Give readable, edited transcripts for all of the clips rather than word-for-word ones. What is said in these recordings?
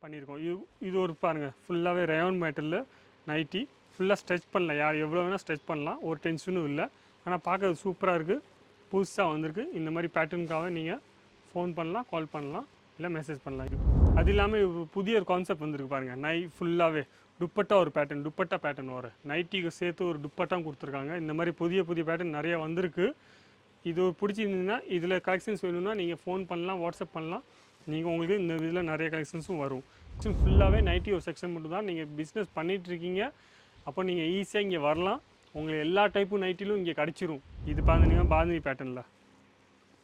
பண்ணியிருக்கோம். இது ஒரு பாருங்கள், ஃபுல்லாகவே ரயான் மேட்டரில் நைட்டி ஃபுல்லாக ஸ்ட்ரெச் பண்ணலாம். யார் எவ்வளோ வேணால் ஸ்ட்ரெச் பண்ணலாம், ஒரு டென்ஷனும் இல்லை. ஆனால் பார்க்கறது சூப்பராக இருக்குது, புதுசாக வந்திருக்கு. இந்த மாதிரி பேட்டர்னுக்காக நீங்கள் ஃபோன் பண்ணலாம், கால் பண்ணலாம், இல்லை மெசேஜ் பண்ணலாம். அது இல்லாமல் புதிய ஒரு கான்செப்ட் வந்திருக்கு பாருங்கள். ஃபுல்லாகவே துப்பட்டா ஒரு பேட்டர்ன், துப்பட்டா பேட்டர்ன் வர நைட்டிக்கு சேர்த்து ஒரு துப்பட்டாவும் கொடுத்துருக்காங்க. இந்த மாதிரி புதிய பேட்டர்ன் நிறையா வந்திருக்கு. இது ஒரு பிடிச்சிருந்ததுன்னா இதில் கலெக்ஷன்ஸ் வேணும்னா நீங்கள் ஃபோன் பண்ணலாம், வாட்ஸ்அப் பண்ணலாம். நீங்கள் உங்களுக்கு இந்த இதில் நிறைய கலெக்ஷன்ஸும் வரும். ஃபுல்லாகவே நைட்டி ஒரு செக்ஷன் மட்டும் தான். நீங்கள் பிஸ்னஸ் பண்ணிகிட்ருக்கீங்க, அப்போ நீங்கள் ஈஸியாக இங்கே வரலாம். உங்களுக்கு எல்லா டைப்பும் நைட்டிலும் இங்கே கிடச்சிரும். இது பார்த்தீங்கன்னா பாந்தினி பேட்டர்னில்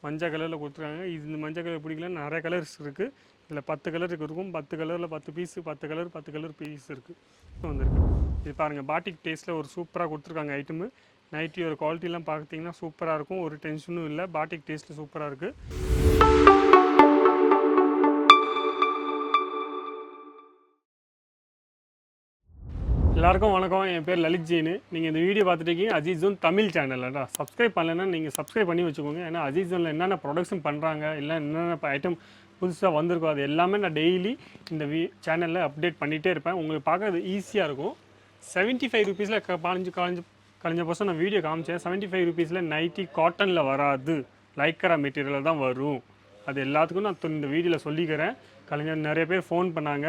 மஞ்சள் கலரில் கொடுத்துருக்காங்க. இந்த மஞ்சள் கலர் பிடிக்கலன்னு நிறைய கலர்ஸ் இருக்குது. இதில் 10 கலருக்கு இருக்கும். 10 கலரில் 10 பீஸு, 10 கலர் பீஸ் இருக்குது வந்திருக்கு. இது பாருங்கள், பாட்டிக் டேஸ்ட்டில் ஒரு சூப்பராக கொடுத்துருக்காங்க ஐட்டமு. நைட்டியோட குவாலிட்டிலாம் பார்த்தீங்கன்னா சூப்பராக இருக்கும், ஒரு டென்ஷனும் இல்லை. பாட்டிக் டேஸ்ட்டில் சூப்பராக இருக்குது. எல்லாருக்கும் வணக்கம். என் பேர் லலித் ஜெயின். நீங்கள் இந்த வீடியோ பார்த்துட்டு இருக்கீங்க அஜீஸ் ஜோன் தமிழ் சேனல்டா. சப்ஸ்கிரைப் பண்ணலைன்னா நீங்கள் சப்ஸ்கிரைப் பண்ணி வச்சுக்கோங்க. ஏன்னா அஜீஸ் ஜோனில் என்னென்ன ப்ரொடக்ஷன் பண்ணுறாங்க, இல்லை என்னென்ன ஐட்டம் புதுசாக வந்திருக்கும், அது எல்லாமே நான் டெய்லி இந்த சேனலில் அப்டேட் பண்ணிகிட்டே இருப்பேன். உங்களுக்கு பார்க்குறது ஈஸியாக இருக்கும். 75 ருபீஸில் கழிஞ்ச பர்சன் நான் வீடியோ காமிச்சேன். 75 ருபீஸில் நைட்டி காட்டனில் வராது, லைக்கரா மெட்டீரியலில் தான் வரும். அது எல்லாத்துக்கும் நான் இந்த வீடியோவில் சொல்லிக்கிறேன். நிறைய பேர் ஃபோன் பண்ணாங்க,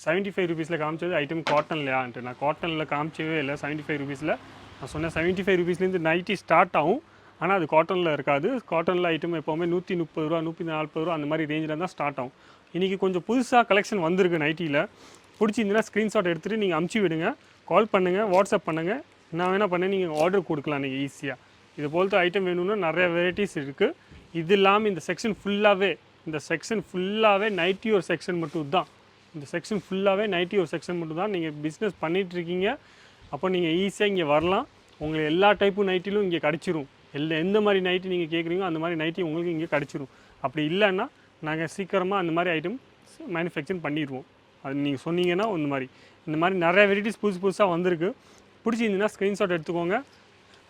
75 ருபீஸில் காமிச்சது ஐட்டம் காட்டன்லையான்ட்டு. நான் காட்டனில் காமிச்சவே இல்லை. 75 ருபீஸில் நான் சொன்னேன் 75 ருபீஸ்லேருந்து நைட்டி ஸ்டார்ட் ஆகும், ஆனால் அது காட்டனில் இருக்காது. காட்டனில் ஐட்டம் எப்போவுமே 130 ரூபா, 140 ரூபா அந்த மாதிரி ரேஞ்சில் தான் ஸ்டார்ட் ஆகும். இன்றைக்கி கொஞ்சம் புதுசாக கலெக்ஷன் வந்திருக்கு நைட்டியில். பிடிச்சிருந்துன்னா ஸ்க்ரீன்ஷாட் எடுத்துகிட்டு நீங்கள் அமுச்சு விடுங்க, கால் பண்ணுங்கள், வாட்ஸ்அப் பண்ணுங்கள். நான் வேணால் பண்ணேன், நீங்கள் ஆர்டர் கொடுக்கலாம் நீங்கள் ஈஸியாக. இது போலത്തെ ஐட்டம் வேணும்னா நிறைய வெரைட்டிஸ் இருக்குது. இது இல்லாமல் இந்த செக்ஷன் ஃபுல்லாகவே நைட்டி ஒரு செக்ஷன் மட்டும் தான். இந்த செக்ஷன் ஃபுல்லாகவே நைட்டி ஒரு செக்ஷன் மட்டும் தான். நீங்கள் பிஸ்னஸ் பண்ணிகிட்ருக்கீங்க, அப்போ நீங்கள் ஈஸியாக இங்கே வரலாம். உங்களுக்கு எல்லா டைப்பும் நைட்டிலும் இங்கே கிடச்சிரும். எந்த மாதிரி நைட்டி நீங்கள் கேட்குறீங்களோ அந்த மாதிரி நைட்டி உங்களுக்கு இங்கே கிடச்சிரும். அப்படி இல்லைன்னா நாங்கள் சீக்கிரமாக அந்த மாதிரி ஐட்டம் மேனுஃபேக்சர் பண்ணிடுவோம். அது நீங்கள் சொன்னீங்கன்னா இந்த மாதிரி நிறைய வெரைட்டிஸ் புதுசாக வந்திருக்கு. பிடிச்சிருந்தீங்கன்னா ஸ்க்ரீன்ஷாட் எடுத்துக்கோங்க,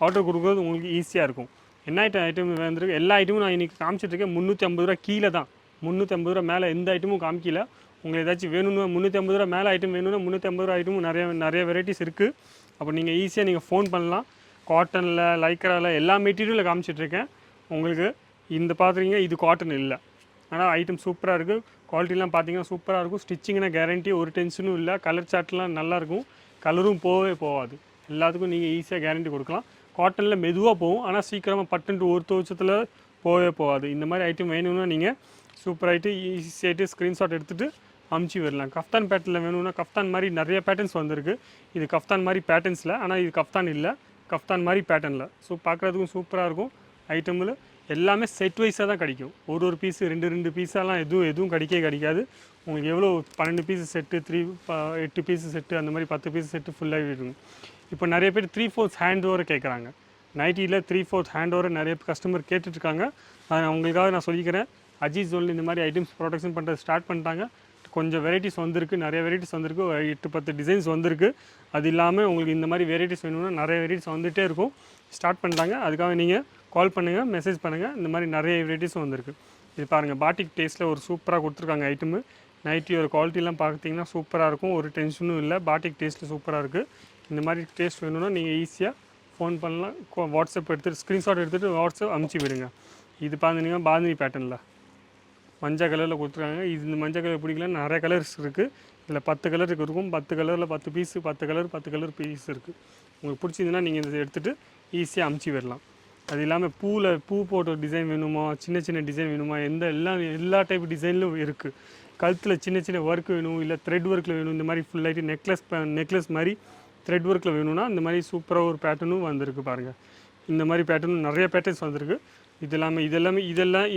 ஆர்டர் கொடுக்குறது உங்களுக்கு ஈஸியாக இருக்கும். என்ன ஐட்டம் வந்துருக்கு, எல்லா ஐட்டமும் நான் இன்றைக்கி காமிச்சிட்ருக்கேன். 350 ரூபா கீழே தான், 350 ரூபா மேலே எந்த ஐட்டமும் காமிக்கல. உங்களுக்கு ஏதாச்சும் வேணும்னா 350 ரூபா மேலே ஐட்டம் வேணும்னா 350 ரூபா ஐட்டமும் நிறைய வெரைட்டிஸ் இருக்குது. அப்போ நீங்கள் ஈஸியாக நீங்கள் ஃபோன் பண்ணலாம். காட்டனில், லைக்கராவில் எல்லா மெட்டீரியலில் காமிச்சிட்ருக்கேன் உங்களுக்கு. இந்த பார்த்துறீங்க, இது காட்டன் இல்லை, ஆனால் ஐட்டம் சூப்பராக இருக்குது. குவாலிட்டிலாம் பார்த்தீங்கன்னா சூப்பராக இருக்கும். ஸ்டிச்சிங்னா கேரண்டி, ஒரு டென்ஷனும் இல்லை. கலர் சார்ட்லாம் நல்லாயிருக்கும், கலரும் போகாது. எல்லாத்துக்கும் நீங்கள் ஈஸியாக கேரண்டி கொடுக்கலாம். காட்டனில் மெதுவாக போகும், ஆனால் சீக்கிரமாக பட்டுன்ட்டு ஒரு துவச்சத்தில் போகாது. இந்த மாதிரி ஐட்டம் வேணும்னா நீங்கள் சூப்பராகிட்டு ஈஸியாகிட்டு ஸ்க்ரீன்ஷாட் எடுத்துகிட்டு அமுச்சு வரலாம். கஃப்தான் பேட்டர்னில் வேணும்னா கஃப்தான் மாதிரி நிறைய பேட்டர்ன்ஸ் வந்திருக்கு. இது கஃப்தான் மாதிரி பேட்டர்ன்ஸில், ஆனால் இது கஃப்தான் இல்லை, கஃப்தான் மாதிரி பேட்டர்னில். ஸோ பார்க்குறதுக்கும் சூப்பராக இருக்கும். ஐட்டமில் எல்லாமே செட் வைஸாக தான் கிடைக்கும். ஒரு பீஸு 2 பீஸெல்லாம் எதுவும் கிடைக்காது. உங்களுக்கு எவ்வளோ 12 பீஸு செட்டு, 8 பீஸு செட்டு, அந்த மாதிரி 10 பீஸு செட்டு ஃபுல்லாகவே இருக்கும். இப்போ நிறைய பேர் 3/4 ஹேண்ட் ஓவர் கேட்குறாங்க. நைட்டியில் 3/4 ஹேண்ட் ஓவர் நிறைய கஸ்டமர் கேட்டுட்ருக்காங்க. அவங்களுக்காக நான் சொல்லிக்கிறேன். அஜீஸ் ஜோனில் இந்த மாதிரி ஐட்டம்ஸ் ப்ரொடக்ஷன் பண்ணுறது ஸ்டார்ட் பண்ணிட்டாங்க. கொஞ்சம் வெரைட்டிஸ் வந்திருக்கு, நிறைய வெரைட்டிஸ் வந்திருக்கு, 8-10 டிசைன்ஸ் வந்திருக்கு. அது இல்லாமல் உங்களுக்கு இந்த மாதிரி வெரைட்டிஸ் வேணும்னா நிறைய வெரைட்டிஸ் வந்துகிட்டே இருக்கும். ஸ்டார்ட் பண்ணிட்டாங்க. அதுக்காக நீங்கள் கால் பண்ணுங்கள், மெசேஜ் பண்ணுங்கள். இந்த மாதிரி நிறைய வெரைட்டிஸும் வந்திருக்கு. இது பாருங்கள், பாட்டிக் டேஸ்ட்டில் ஒரு சூப்பராக கொடுத்துருக்காங்க ஐட்டமு. நைட்டியோட குவாலிட்டிலாம் பார்த்தீங்கன்னா சூப்பராக இருக்கும், ஒரு டென்ஷனும் இல்லை. பாட்டிக் டேஸ்ட்டில் சூப்பராக இருக்குது. இந்த மாதிரி டேஸ்ட் வேணும்னா நீங்கள் ஈஸியாக ஃபோன் பண்ணலாம், வாட்ஸ்அப் எடுத்துகிட்டு ஸ்க்ரீன்ஷாட் எடுத்துகிட்டு வாட்ஸ்அப் அமுச்சு விடுங்க. இது பார்த்தீங்கன்னா பாந்தினி பேட்டர்னில் மஞ்சள் கலரில் கொடுத்துருக்காங்க. இந்த மஞ்சள் கலர் பிடிக்கலன்னு நிறைய கலர்ஸ் இருக்குது. இதில் 10 கலருக்கு இருக்கும். 10 கலரில் 10 பீஸு, 10 கலர் பீஸ் இருக்குது. உங்களுக்கு பிடிச்சிருந்துன்னா நீங்கள் இதை எடுத்துகிட்டு ஈஸியாக அமுச்சு விடலாம். அது இல்லாமல் பூ போட்ட டிசைன் வேணுமா, சின்ன டிசைன் வேணுமா, எல்லா டைப் டிசைன்லும் இருக்குது. கழுத்தில் சின்ன ஒர்க் வேணும், இல்லை த்ரெட் ஒர்க்கில் வேணும். இந்த மாதிரி ஃபுல்லாகிட்டு நெக்லஸ் மாதிரி த்ரெட் ஒர்க்கில் வேணும்னா இந்த மாதிரி சூப்பராக ஒரு பேட்டர்னும் வந்திருக்கு பாருங்கள். இந்த மாதிரி பேட்டர்னும் நிறைய பேட்டர்ன்ஸ் வந்திருக்கு. இதெல்லாம்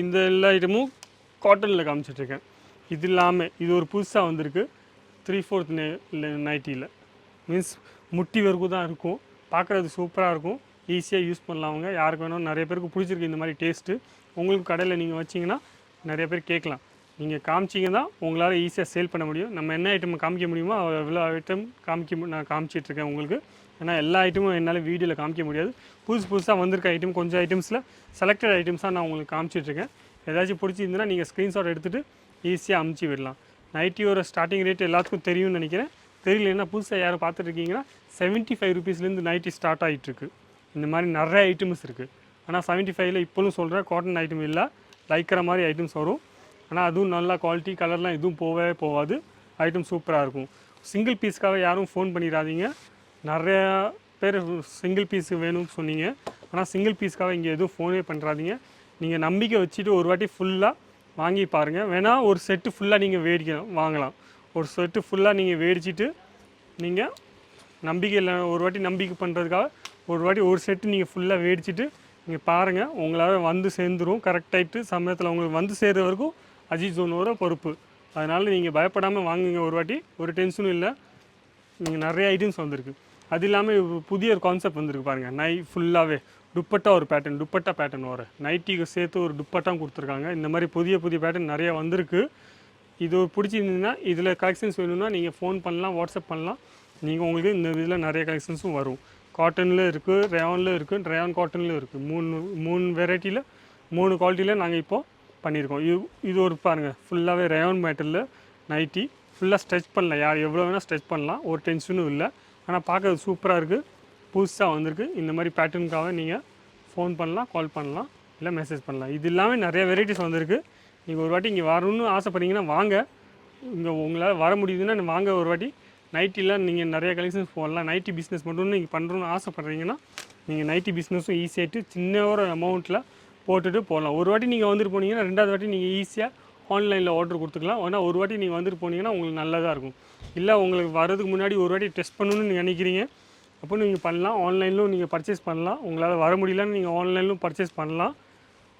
இந்த எல்லா ஐட்டமும் காட்டனில் காமிச்சிட்ருக்கேன். இது இல்லாமல் இது ஒரு புதுசாக வந்திருக்கு. 3/4 நைட்டியில் மீன்ஸ் முட்டி வரைக்கும் தான் இருக்கும். பார்க்குறது சூப்பராக இருக்கும், ஈஸியாக யூஸ் பண்ணலாம். அவங்க யாருக்கு வேணும், நிறைய பேருக்கு பிடிச்சிருக்கு இந்த மாதிரி டேஸ்ட்டு. உங்களுக்கு கடையில் நீங்கள் வச்சிங்கன்னா நிறைய பேர் கேட்கலாம். நீங்கள் காமிச்சிங்க தான் உங்களால் ஈஸியாக சேல் பண்ண முடியும். நம்ம என்ன ஐட்டம் காமிக்க முடியுமோ எவ்வளோ ஐட்டம் நான் காமிச்சிட்ருக்கேன் உங்களுக்கு. ஏன்னா எல்லா ஐட்டமும் என்னால் வீடியோவில் காமிக்க முடியாது. புதுசாக வந்திருக்க ஐட்டம் கொஞ்சம் ஐட்டம்ஸில் செலக்டட் ஐட்டம்ஸாக நான் உங்களுக்கு காமிச்சிட்ருக்கேன். ஏதாச்சும் பிடிச்சிருந்துன்னா நீங்கள் ஸ்க்ரீன்ஷாட் எடுத்துகிட்டு ஈஸியாக அமுச்சு விடலாம். நைட்டியோட ஸ்டார்டிங் ரேட் எல்லாத்துக்கும் தெரியும்னு நினைக்கிறேன். தெரியலன்னா புதுசாக யாரும் பார்த்துட்டு இருக்கீங்கன்னா 75 ருபீஸ்லேருந்து நைட்டி ஸ்டார்ட் ஆகிட்டுருக்கு. இந்த மாதிரி நிறைய ஐட்டம்ஸ் இருக்குது. ஆனால் 75ல் இப்போவும் சொல்கிறேன் காட்டன் ஐட்டம் இல்லை, லைக்கிற மாதிரி ஐட்டம்ஸ் வரும். ஆனால் அதுவும் நல்லா குவாலிட்டி, கலர்லாம் எதுவும் போகவே போகாது. ஐட்டம் சூப்பராக இருக்கும். சிங்கிள் பீஸ்க்காக யாரும் ஃபோன் பண்ணிடாதீங்க. நிறையா பேர் சிங்கிள் பீஸு வேணும்னு சொன்னீங்க. ஆனால் சிங்கிள் பீஸ்க்காக இங்கே எதுவும் ஃபோனே பண்ணுறாதீங்க. நீங்கள் நம்பிக்கை வச்சுட்டு ஒரு வாட்டி ஃபுல்லாக வாங்கி பாருங்கள். வேணால் ஒரு செட்டு ஃபுல்லாக நீங்கள் வாங்கலாம். ஒரு செட்டு ஃபுல்லாக நீங்கள் வேடிச்சிட்டு நீங்கள் நம்பிக்கை இல்லை, ஒரு வாட்டி நம்பிக்கை பண்ணுறதுக்காக ஒரு வாட்டி ஒரு செட்டு நீங்கள் ஃபுல்லாக வேடிச்சிட்டு நீங்கள் பாருங்கள். உங்களால் வந்து சேர்ந்துடும் கரெக்டாகிட்டு சமயத்தில். உங்களுக்கு வந்து சேர்கிற வரைக்கும் அஜித் ஜோனோட பொறுப்பு. அதனால் நீங்கள் பயப்படாமல் வாங்குங்க. ஒரு வாட்டி ஒரு டென்ஷனும் இல்லை. நீங்கள் நிறைய ஐட்டம்ஸ் வந்திருக்கு. அது இல்லாமல் புதிய ஒரு கான்செப்ட் வந்திருக்கு பாருங்கள். ஃபுல்லாகவே துப்பட்டா ஒரு பேட்டர்ன், துப்பட்டா பேட்டர்ன் வர நைட்டிக்கு சேர்த்து ஒரு துப்பட்டாவும் கொடுத்துருக்காங்க. இந்த மாதிரி புதிய பேட்டர்ன் நிறையா வந்திருக்கு. இது ஒரு பிடிச்சிருந்ததுன்னா இதில் கலெக்ஷன்ஸ் வேணும்னா நீங்கள் ஃபோன் பண்ணலாம், வாட்ஸ்அப் பண்ணலாம். உங்களுக்கு இந்த இதில் நிறைய கலெக்ஷன்ஸும் வரும். காட்டனில் இருக்குது, ரேயானில் இருக்குது, ரேயான் காட்டனில் இருக்குது. மூணு வெரைட்டியில் 3 குவாலிட்டியில் நாங்கள் இப்போது பண்ணியிருக்கோம். இது ஒரு பாருங்கள், ஃபுல்லாகவே ரேயான் மேட்டரில் நைட்டி ஃபுல்லாக ஸ்ட்ரெச் பண்ணலாம். யார் எவ்வளோ வேணால் ஸ்ட்ரெச் பண்ணலாம், ஒரு டென்ஷனும் இல்லை. ஆனால் பார்க்க சூப்பராக இருக்குது, புதுசாக வந்திருக்கு. இந்த மாதிரி பேட்டர்னுக்காக நீங்கள் ஃபோன் பண்ணலாம், கால் பண்ணலாம், இல்லை மெசேஜ் பண்ணலாம். இது இல்லாமல் நிறைய வெரைட்டிஸ் வந்திருக்கு. நீங்கள் ஒரு வாட்டி இங்கே வரணும்னு ஆசைப்பட்டீங்கன்னா வாங்க. இங்கே உங்களால் வர முடியுதுன்னா வாங்க ஒரு வாட்டி. நைட்டியில் நீங்கள் நிறைய கலெக்ஷன்ஸ் போடலாம். நைட்டி பிஸ்னஸ் மட்டும் நீங்கள் பண்ணுறோன்னு ஆசைப்பட்றீங்கன்னா நீங்கள் நைட்டி பிஸ்னஸும் ஈஸியாகிட்டு சின்ன ஒரு அமௌண்ட்டில் போட்டுட்டு போகலாம். ஒரு வாட்டி நீங்கள் வந்துட்டு போனீங்கன்னா 2வது வாட்டி நீங்கள் ஈஸியாக ஆன்லைனில் ஆர்டர் கொடுத்துக்கலாம். ஆனால் ஒரு வாட்டி நீங்கள் வந்துட்டு போனீங்கன்னா உங்களுக்கு நல்லதாக இருக்கும். இல்லை உங்களுக்கு வரதுக்கு முன்னாடி ஒரு வாட்டி டெஸ்ட் பண்ணணும்னு நினைக்கிறீங்க, அப்போ நீங்கள் பண்ணலாம். ஆன்லைன்லும் நீங்கள் பர்ச்சேஸ் பண்ணலாம். உங்களால் வர முடியலன்னு நீங்கள் ஆன்லைன்லும் பர்ச்சேஸ் பண்ணலாம்.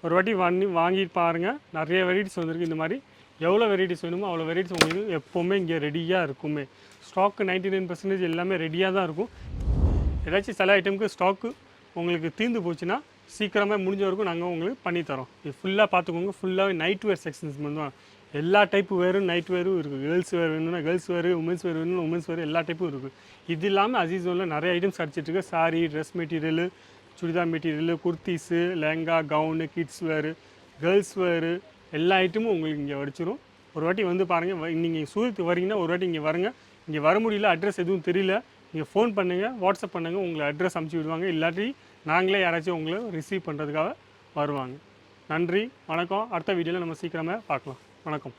ஒரு வாட்டி வாங்கிட்டு பாருங்கள். நிறைய வெரைட்டிஸ் வந்திருக்கு. இந்த மாதிரி எவ்வளோ வெரைட்டிஸ் வேணுமோ அவ்வளோ வெரைட்டிஸ் உங்களுக்கு எப்போவுமே இங்கே ரெடியாக இருக்குமே. ஸ்டாக்கு 99% எல்லாமே ரெடியாக தான் இருக்கும். ஏதாச்சும் சில ஐட்டமுக்கு ஸ்டாக்கு உங்களுக்கு தீர்ந்து போச்சுன்னா சீக்கிரமாக முடிஞ்ச வரைக்கும் நாங்கள் உங்களுக்கு பண்ணித்தரோம். இது ஃபுல்லாக பார்த்துக்கோங்க. ஃபுல்லாகவே நைட் வேர் செக்ஷன்ஸ் மட்டும். எல்லா டைப்பு வேரும் நைட் வேரும் இருக்குது. கேர்ள்ஸ் வேர் வேணும்னா கேர்ள்ஸ் வேர், உமன்ஸ் வேர் வேணும்னா உமன்ஸ் வேர், எல்லா டைப்பும் இருக்குது. இது இல்லாமல் அஜித் ஜோனில் நிறைய ஐட்டம்ஸ் கிடச்சிட்ருக்கு. Sari, dress material, churidar material, kurtis, lehenga, gown, kids wear, girls wear, எல்லா ஐட்டமும் உங்களுக்கு இங்கே வடிச்சிடும். ஒரு வாட்டி வந்து பாருங்கள். நீங்கள் சூரத்துக்கு வரீங்கன்னா ஒரு வாட்டி இங்கே வருங்க. இங்கே வர முடியல, அட்ரஸ் எதுவும் தெரியல, நீங்கள் ஃபோன் பண்ணுங்கள், வாட்ஸ்அப் பண்ணுங்கள், உங்களை அட்ரஸ் அனுப்பிச்சி விடுவாங்க. இல்லாட்டி நாங்களே யாராச்சும் உங்களை ரிசீவ் பண்ணுறதுக்காக வருவாங்க. நன்றி, வணக்கம். அடுத்த வீடியோவில் நம்ம சீக்கிரமாக பார்க்கலாம். வணக்கம்.